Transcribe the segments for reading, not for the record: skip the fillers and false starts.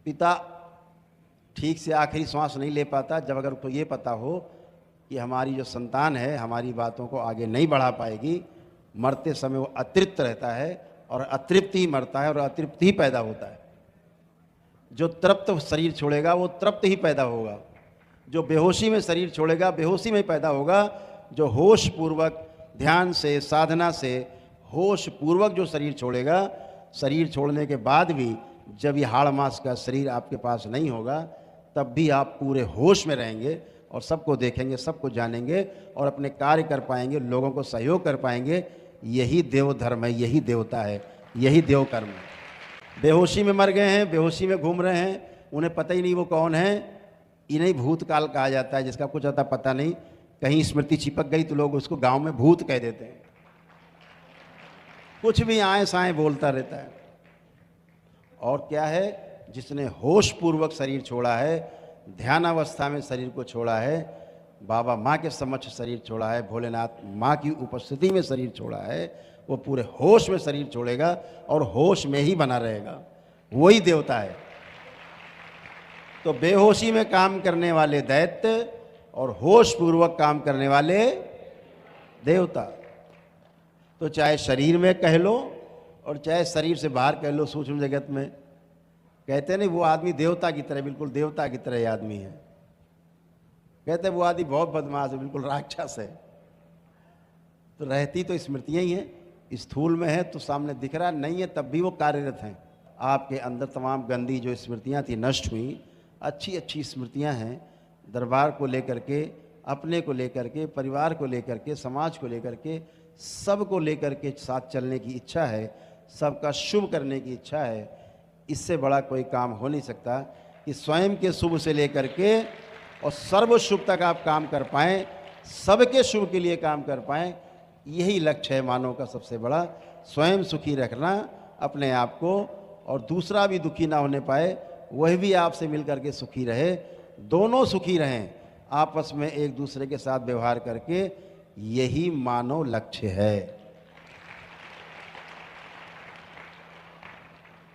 पिता ठीक से आखिरी श्वास नहीं ले पाता जब अगर उसको ये पता हो कि हमारी जो संतान है हमारी बातों को आगे नहीं बढ़ा पाएगी, मरते समय वो अतृप्त रहता है और अतृप्त ही मरता है और अतृप्त ही पैदा होता है। जो तृप्त शरीर छोड़ेगा वो तृप्त ही पैदा होगा, जो बेहोशी में शरीर छोड़ेगा बेहोशी में पैदा होगा। जो होश पूर्वक ध्यान से साधना से होश पूर्वक जो शरीर छोड़ेगा, शरीर छोड़ने के बाद भी जब ये हाड़ मांस का शरीर आपके पास नहीं होगा तब भी आप पूरे होश में रहेंगे और सबको देखेंगे, सबको जानेंगे और अपने कार्य कर पाएंगे, लोगों को सहयोग कर पाएंगे। यही देव धर्म है, यही देवता है, यही देव कर्म है। बेहोशी में मर गए हैं, बेहोशी में घूम रहे हैं, उन्हें पता ही नहीं वो कौन है। इन्हें भूतकाल कहा जाता है, जिसका कुछ आता पता नहीं। कहीं स्मृति चिपक गई तो लोग उसको गांव में भूत कह देते हैं। कुछ भी आए साए बोलता रहता है। और क्या है, जिसने होश पूर्वक शरीर छोड़ा है, ध्यान अवस्था में शरीर को छोड़ा है, बाबा माँ के समक्ष शरीर छोड़ा है, भोलेनाथ माँ की उपस्थिति में शरीर छोड़ा है, वो पूरे होश में शरीर छोड़ेगा और होश में ही बना रहेगा। वही देवता है। तो बेहोशी में काम करने वाले दैत्य और होश पूर्वक काम करने वाले देवता। तो चाहे शरीर में कह लो और चाहे शरीर से बाहर कह लो, सूक्ष्म जगत में कहते नहीं वो आदमी देवता की तरह, बिल्कुल देवता की तरह ये आदमी है। कहते वो आदमी बहुत बदमाश है, बिल्कुल राक्षस है। तो रहती तो स्मृतियां ही हैं, स्थूल में है तो सामने दिख रहा नहीं है, तब भी वो कार्यरत हैं। आपके अंदर तमाम गंदी जो स्मृतियां थी नष्ट हुई, अच्छी अच्छी स्मृतियां हैं। दरबार को लेकर के, अपने को लेकर के, परिवार को लेकर के, समाज को लेकर के, सबको लेकर के साथ चलने की इच्छा है, सबका शुभ करने की इच्छा है। इससे बड़ा कोई काम हो नहीं सकता कि स्वयं के शुभ से लेकर के और सर्व शुभ तक आप काम कर पाएँ, सबके शुभ के लिए काम कर पाएँ। यही लक्ष्य है मानव का सबसे बड़ा, स्वयं सुखी रखना अपने आप को, और दूसरा भी दुखी ना होने पाए, वह भी आपसे मिलकर के सुखी रहे, दोनों सुखी रहें आपस में एक दूसरे के साथ व्यवहार करके। यही मानव लक्ष्य है।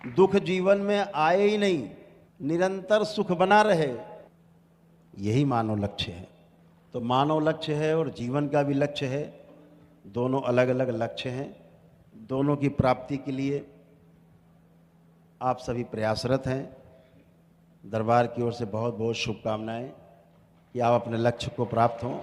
दुख जीवन में आए ही नहीं, निरंतर सुख बना रहे, यही मानव लक्ष्य है। तो मानव लक्ष्य है और जीवन का भी लक्ष्य है, दोनों अलग अलग लक्ष्य हैं। दोनों की प्राप्ति के लिए आप सभी प्रयासरत हैं। दरबार की ओर से बहुत बहुत शुभकामनाएं कि आप अपने लक्ष्य को प्राप्त हों।